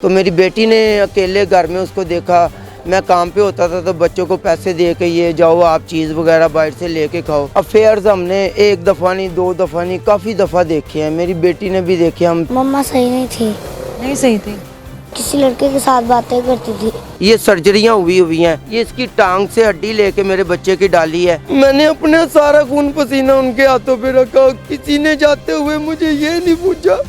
तो मेरी बेटी ने अकेले घर में उसको देखा, मैं काम पे होता था तो बच्चों को पैसे दे के ये जाओ आप चीज़ वगैरह बाहर से लेके खाओ। अफेयर्स हमने एक दफ़ा नहीं, दो दफ़ा नहीं, काफ़ी दफ़ा देखे हैं। मेरी बेटी ने भी देखे। हम मम्मा सही नहीं थी, नहीं सही थी। किसी लड़के के साथ बातें करती थी। ये सर्जरियाँ हुई हैं, ये इसकी टांग से हड्डी लेके मेरे बच्चे की डाली है। मैंने अपने सारा खून पसीना उनके हाथों पे रखा। किसी ने जाते हुए मुझे ये नहीं पूछा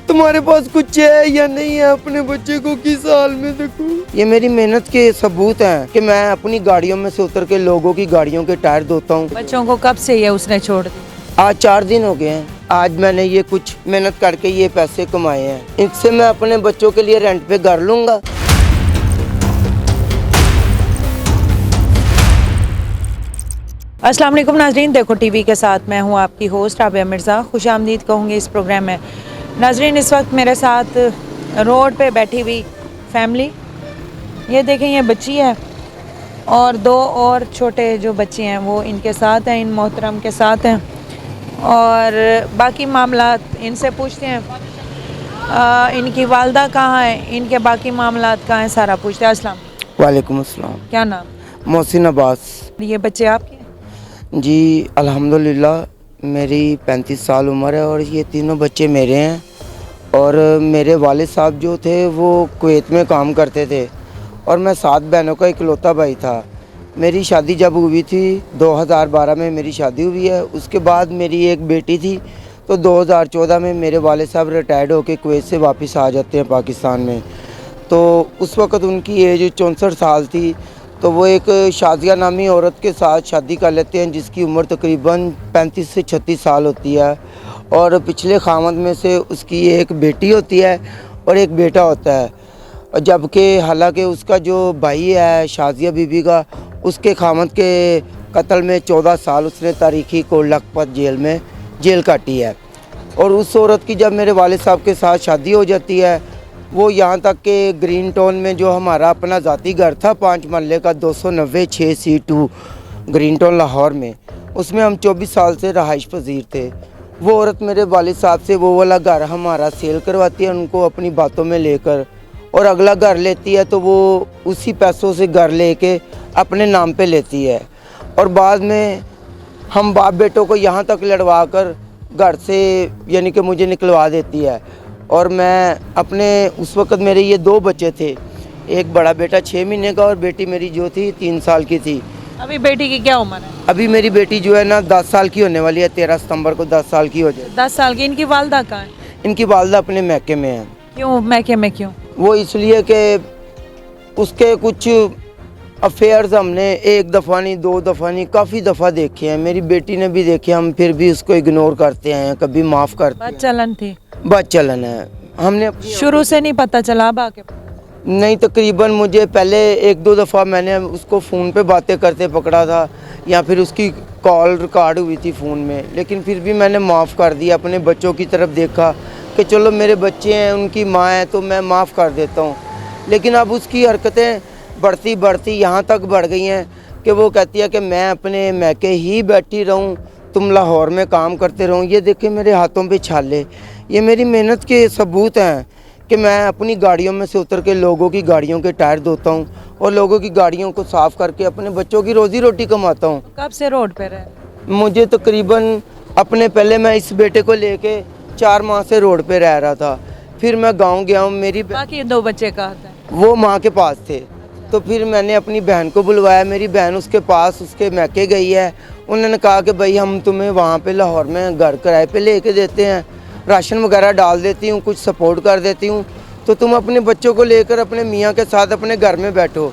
तुम्हारे पास कुछ है या नहीं है, अपने बच्चे को किस हाल में देखो। ये मेरी मेहनत के सबूत हैं कि मैं अपनी गाड़ियों में से उतर के लोगों की गाड़ियों के टायर धोता हूँ। बच्चों को कब से ये उसने छोड़ दी? आज 4 दिन हो गए हैं। आज मैंने ये कुछ मेहनत करके ये पैसे कमाए हैं, इससे मैं अपने बच्चों के लिए रेंट पे घर लूँगा। अस्सलाम वालेकुम नाजरीन, देखो टीवी के साथ मैं हूँ आपकी होस्ट राबिया मिर्ज़ा। खुशामदीद कहूँगी इस प्रोग्राम में। नाजरीन, इस वक्त मेरे साथ रोड पे बैठी हुई फैमिली, ये देखें, ये बच्ची है और 2 और छोटे जो बच्चे हैं वो इनके साथ हैं, इन मोहतरम के साथ हैं। और बाकी मामला इनसे पूछते हैं, इनकी वालदा कहाँ है, इनके बाकी मामला कहाँ हैं, सारा पूछते हैं। अस्सलाम वालेकुम अस्सलाम। क्या नाम? मोहसिन अब्बास। ये बच्चे आपके? जी अल्हम्दुलिल्लाह, मेरी 35 साल उम्र है और ये तीनों बच्चे मेरे हैं। और मेरे वालिद साहब जो थे वो कुवैत में काम करते थे और मैं 7 बहनों का इकलौता भाई था। मेरी शादी जब हुई थी 2012 में मेरी शादी हुई है। उसके बाद मेरी एक बेटी थी, तो 2014 में मेरे वालिद साहब रिटायर्ड होकर कुवैत से वापस आ जाते हैं पाकिस्तान में। तो उस वक़्त उनकी एज 64 साल थी। तो वो एक शाजिया नामी औरत के साथ शादी कर लेते हैं जिसकी उम्र तकरीबन 35 से 36 साल होती है। और पिछले खामद में से उसकी एक बेटी होती है और एक बेटा होता है। जबकि हालांकि उसका जो भाई है शाजिया बीबी का, उसके खामद के कत्ल में 14 साल उसने तारीखी को लखपत जेल काटी है। और उस औरत की जब मेरे वालिद साहब के साथ शादी हो जाती है, वो यहाँ तक कि ग्रीन टाउन में जो हमारा अपना ज़ाती घर था 5 महल्ले का 296 C2 ग्रीन टाउन लाहौर में, उसमें हम 24 साल से रहाइश पजीर थे। वो औरत मेरे वालिद साहब से वो वाला घर हमारा सेल करवाती है उनको अपनी बातों में लेकर, और अगला घर लेती है तो वो उसी पैसों से घर लेके अपने नाम पे लेती है। और बाद में हम बाप बेटों को यहाँ तक लड़वा कर घर से यानी कि मुझे निकलवा देती है। और मैं अपने उस वक़्त मेरे ये 2 बच्चे थे, एक बड़ा बेटा 6 महीने का और बेटी मेरी जो थी 3 साल की थी। अभी बेटी की क्या उम्र है? अभी मेरी बेटी जो है ना 10 साल की होने वाली है, 13 सितंबर को 10 साल की हो जाए। 10 साल की। इनकी वालदा कहाँ है? इनकी वालदा अपने मैके में है। क्यों मैके में क्यों? वो इसलिए कि उसके कुछ अफेयर्स हमने एक दफ़ा नहीं, 2 दफ़ा नहीं, काफ़ी दफ़ा देखे हैं। मेरी बेटी ने भी देखे, हम फिर भी उसको इग्नोर करते हैं, कभी माफ़ करते हैं। बात चलन थी, बस चलन है। हमने शुरू से नहीं पता चला, अब आके नहीं, तकरीबन मुझे पहले 1-2 दफ़ा मैंने उसको फ़ोन पे बातें करते पकड़ा था, या फिर उसकी कॉल रिकॉर्ड हुई थी फ़ोन में, लेकिन फिर भी मैंने माफ़ कर दिया। अपने बच्चों की तरफ देखा कि चलो मेरे बच्चे हैं, उनकी माँ है तो मैं माफ़ कर देता हूँ। लेकिन अब उसकी हरकतें बढ़ती बढ़ती यहाँ तक बढ़ गई हैं कि वो कहती है कि मैं अपने मैके ही बैठी रहूँ, तुम लाहौर में काम करते रहो। ये देखे मेरे हाथों पे छाले, ये मेरी मेहनत के सबूत हैं कि मैं अपनी गाड़ियों में से उतर के लोगों की गाड़ियों के टायर धोता हूँ और लोगों की गाड़ियों को साफ़ करके अपने बच्चों की रोज़ी रोटी कमाता हूँ। कब से रोड पे रहे? मुझे तकरीबन अपने पहले मैं इस बेटे को लेके 4 माह से रोड पे रह रहा था। फिर मैं गांव गया हूँ। मेरी बाकी 2 बच्चे कहाँ थे? वो माँ के पास थे। तो फिर मैंने अपनी बहन को बुलवाया, मेरी बहन उसके पास उसके मैके गई है। उन्होंने कहा कि भाई हम तुम्हें वहाँ पे लाहौर में घर किराए पे लेके देते हैं, राशन वगैरह डाल देती हूँ, कुछ सपोर्ट कर देती हूँ, तो तुम अपने बच्चों को लेकर अपने मियाँ के साथ अपने घर में बैठो।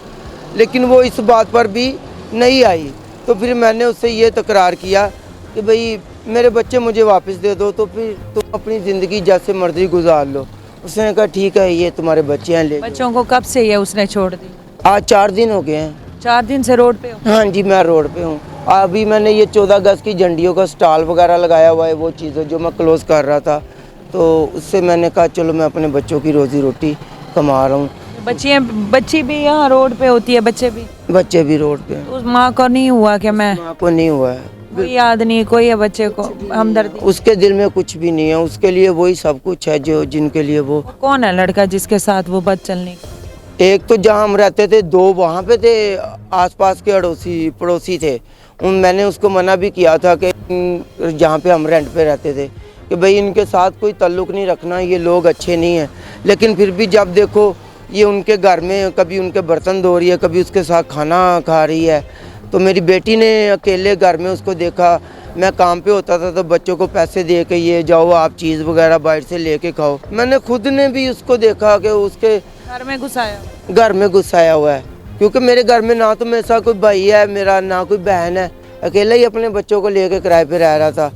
लेकिन वो इस बात पर भी नहीं आई। तो फिर मैंने उससे ये तकरार किया कि भाई मेरे बच्चे मुझे वापस दे दो, तो फिर तुम अपनी ज़िंदगी जैसे मर्जी गुजार लो। उसने कहा ठीक है, ये तुम्हारे बच्चे हैं, ले। बच्चों को कब से ये उसने छोड़ दी? आज 4 दिन हो गए हैं। 4 दिन से रोड पे हो? हाँ जी, मैं रोड पे हूँ। अभी मैंने ये 14 गज की झंडियों का स्टॉल वगैरह लगाया हुआ है, वो चीज़ें जो मैं क्लोज़ कर रहा था, तो उससे मैंने कहा चलो मैं अपने बच्चों की रोज़ी रोटी कमा रहा हूँ। बच्ची भी यहाँ रोड पे होती है? बच्चे भी रोड पे हैं। तो उस माँ को नहीं हुआ कि मैं? माँ को नहीं हुआ है, कोई याद नहीं, कोई है बच्चे को हमदर्दी? उसके दिल में कुछ भी नहीं है, उसके लिए वही सब कुछ है जो जिनके लिए वो। कौन है लड़का जिसके साथ वो बद चलने की? एक तो जहाँ हम रहते थे, दो वहाँ पे थे, आसपास के अड़ोसी पड़ोसी थे। मैंने उसको मना भी किया था कि जहाँ पे हम रेंट पे रहते थे कि भाई इनके साथ कोई ताल्लुक़ नहीं रखना, ये लोग अच्छे नहीं हैं। लेकिन फिर भी जब देखो ये उनके घर में कभी उनके बर्तन धो रही है, कभी उसके साथ खाना खा रही है। तो मेरी बेटी ने अकेले घर में उसको देखा, मैं काम पे होता था तो बच्चों को पैसे दे के ये जाओ आप चीज़ वगैरह बाहर से लेके खाओ। मैंने खुद ने भी उसको देखा कि उसके घर में घुसाया? घर में घुसाया हुआ है, क्योंकि मेरे घर में ना तो मेरे साथ कोई भाई है मेरा, ना कोई बहन है, अकेला ही अपने बच्चों को लेके किराए पे रह रहा था।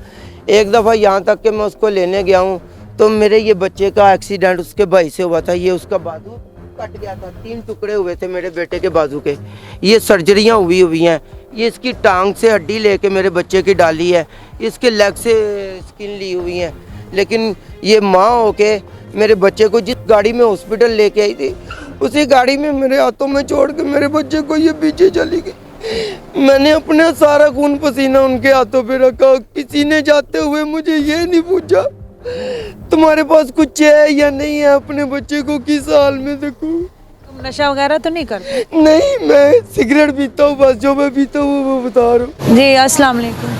एक दफ़ा यहाँ तक कि मैं उसको लेने गया हूँ तो मेरे ये बच्चे का एक्सीडेंट उसके भाई से हुआ था। ये उसका बाजू कट गया था, 3 टुकड़े हुए थे मेरे बेटे के बाजू के। ये सर्जरियाँ हुई हैं। ये इसकी टांग से हड्डी लेके मेरे बच्चे की डाली है, इसके लेग से स्किन ली हुई है। लेकिन ये माँ होके मेरे बच्चे को जिस गाड़ी में हॉस्पिटल लेके आई थी, उसी गाड़ी में मेरे हाथों में छोड़ के मेरे बच्चे को ये पीछे चली गई। मैंने अपना सारा खून पसीना उनके हाथों पे रखा। किसी ने जाते हुए मुझे ये नहीं पूछा तुम्हारे पास कुछ है या नहीं है, अपने बच्चे को किस हाल में देखो। तुम नशा वगैरह तो नहीं करते? नहीं, मैं सिगरेट पीता हूँ, बस जो मैं पीता हूँ वो बता रहा हूँ। जी अस्सलाम वालेकुम।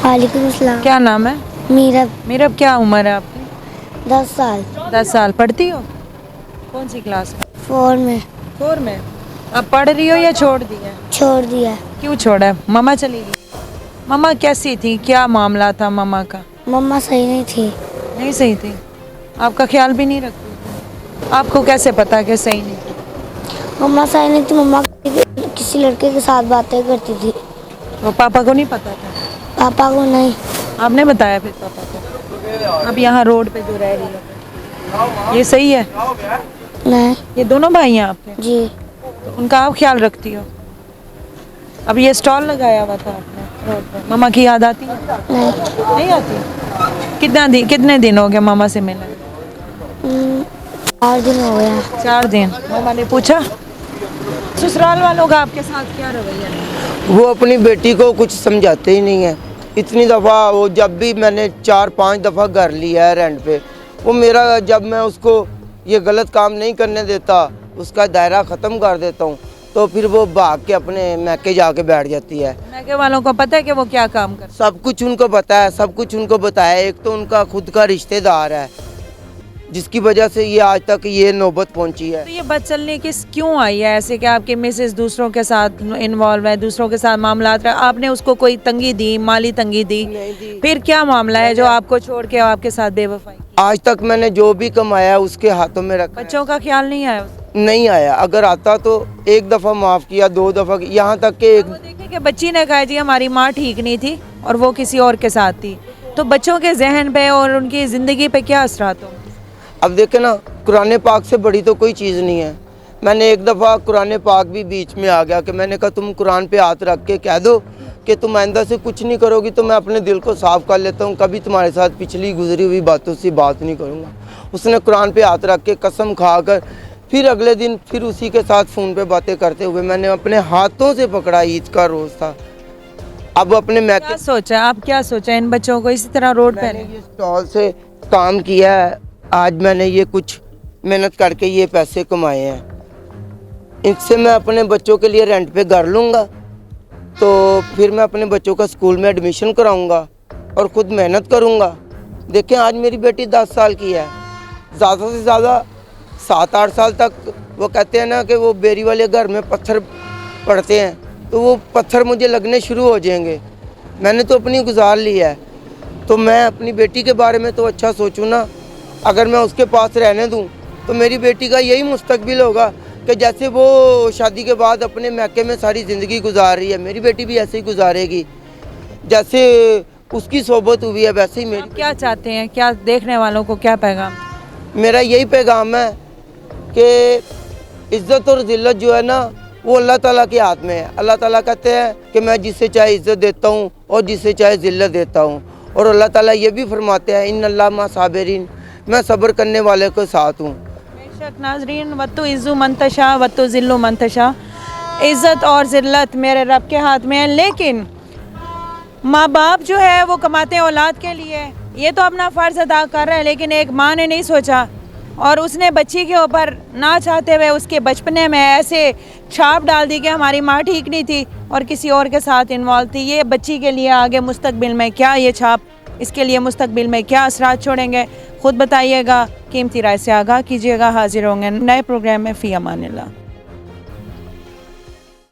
वालेकुम अस्सलाम। क्या नाम है? मीरा। मेरा क्या उम्र है आपकी? 10 साल। 10 साल। पढ़ती हो? कौन सी क्लास में? 4 में। 4 में। अब पढ़ रही हो या छोड़ दिया? छोड़ दिया। क्यों छोड़ा? मम्मा चली गई? मम्मा कैसी थी, क्या मामला था मम्मा का? मम्मा सही नहीं थी। नहीं सही थी? आपका ख्याल भी नहीं रखती थी? आपको कैसे पता कि सही नहीं थी? मम्मा सही नहीं थी। मम्मा किसी लड़के के साथ बातें करती थी। वो पापा को नहीं पता था? पापा को नहीं। आपने बताया फिर पापा को? अब यहाँ रोड पे जो रह रही हो ये सही है? नहीं। ये दोनों भाई हैं आपके? जी। तो उनका आप ख्याल रखती हो? अब ये स्टॉल लगाया हुआ था आपने रोड पे, मम्मा की याद आती है? नहीं। नहीं आती? कितने दिन हो गए मामा से मिले? 4 दिन हो गया। 4 दिन। मामा ने पूछा? ससुराल वालों का आपके साथ क्या रवैया है? वो अपनी बेटी को कुछ समझाते ही नहीं है। इतनी दफ़ा वो जब भी मैंने 4-5 दफ़ा घर लिया है रेंट पे, वो मेरा जब मैं उसको ये गलत काम नहीं करने देता, उसका दायरा ख़त्म कर देता हूँ, तो फिर वो भाग के अपने मैके जाके बैठ जाती है। मैके वालों को पता है कि वो क्या काम करते? सब कुछ उनको पता है, सब कुछ उनको बताया। एक तो उनका खुद का रिश्तेदार है जिसकी वजह से ये आज तक ये नौबत पहुंची है। तो ये बदचलने किस क्यों आई है ऐसे कि आपके मिसेस दूसरों के साथ इन्वॉल्व है, दूसरों के साथ मामला रहा? आपने उसको कोई तंगी दी, माली तंगी दी? नहीं दी। फिर क्या मामला है जो आपको छोड़ के आपके साथ बेवफाई? आज तक मैंने जो भी कमाया उसके हाथों में रखा है। बच्चों का ख्याल नहीं आया उसको? नहीं आया। अगर आता तो 1 दफ़ा माफ़ किया, 2 दफ़ा, यहाँ तक कि एक वो देखे कि बच्ची ने कहा जी हमारी माँ ठीक नहीं थी और वो किसी और के साथ थी, तो बच्चों के जहन पे और उनकी ज़िंदगी पे क्या असरात होंगे? अब देखे ना, कुरान पाक से बड़ी तो कोई चीज़ नहीं है। मैंने एक दफ़ा कुरान पाक भी बीच में आ गया कि मैंने कहा तुम कुरान पे हाथ रख के कह दो कि तुम आइंदा से कुछ नहीं करोगी तो मैं अपने दिल को साफ़ कर लेता हूँ, कभी तुम्हारे साथ पिछली गुजरी हुई बातों से बात नहीं करूँगा। उसने कुरान पे हाथ रख के कसम खा कर फिर अगले दिन फिर उसी के साथ फ़ोन पे बातें करते हुए मैंने अपने हाथों से पकड़ा। ईद का रोज़ था। अब अपने मैके क्या सोचा आप, क्या सोचा इन बच्चों को इसी तरह रोड पे? मैंने ये स्टॉल से काम किया है, आज मैंने ये कुछ मेहनत करके ये पैसे कमाए हैं। इससे मैं अपने बच्चों के लिए रेंट पे घर लूँगा, तो फिर मैं अपने बच्चों का स्कूल में एडमिशन कराऊँगा और ख़ुद मेहनत करूँगा। देखें आज मेरी बेटी 10 साल की है, ज़्यादा से ज़्यादा 7-8 साल तक वो कहते हैं ना कि वो बेरी वाले घर में पत्थर पड़ते हैं, तो वो पत्थर मुझे लगने शुरू हो जाएंगे। मैंने तो अपनी गुजार ली है, तो मैं अपनी बेटी के बारे में तो अच्छा सोचूं ना। अगर मैं उसके पास रहने दूं तो मेरी बेटी का यही मुस्तकबिल होगा कि जैसे वो शादी के बाद अपने मैके में सारी ज़िंदगी गुजार रही है, मेरी बेटी भी ऐसे ही गुजारेगी। जैसे उसकी सोबत हुई है वैसे ही मेरी। आप क्या चाहते हैं, क्या देखने वालों को क्या पैगाम? मेरा यही पैगाम है कि इज़्ज़त और ज़िल्लत जो है ना वो अल्लाह ताला के हाथ में है। अल्लाह ताला कहते हैं कि मैं जिससे चाहे इज़्ज़त देता हूँ और जिससे चाहे ज़िल्लत देता हूँ, और अल्लाह ताला ये भी फरमाते हैं इन्नल्लाह मा साबिरीन, मैं सब्र करने वाले के साथ हूँ। बेशक नाजरीन, वत्तु इज़्ज़ु मंतशा वत्तु ज़िल्लु मंतशा, इज़्ज़त और ज़िल्लत मेरे रब के हाथ में है। लेकिन माँ बाप जो है वो कमाते हैं औलाद के लिए, ये तो अपना फ़र्ज़ अदा कर रहे हैं, लेकिन एक माँ ने नहीं सोचा और उसने बच्ची के ऊपर ना चाहते हुए उसके बचपने में ऐसे छाप डाल दी कि हमारी माँ ठीक नहीं थी और किसी और के साथ इन्वॉल्व थी। ये बच्ची के लिए आगे मुस्तकबिल में क्या ये छाप, इसके लिए मुस्तकबिल में क्या असरात छोड़ेंगे, ख़ुद बताइएगा। कीमती राय से आगाह कीजिएगा। हाजिर होंगे नए प्रोग्राम में। फ़ी अमानिल्लाह।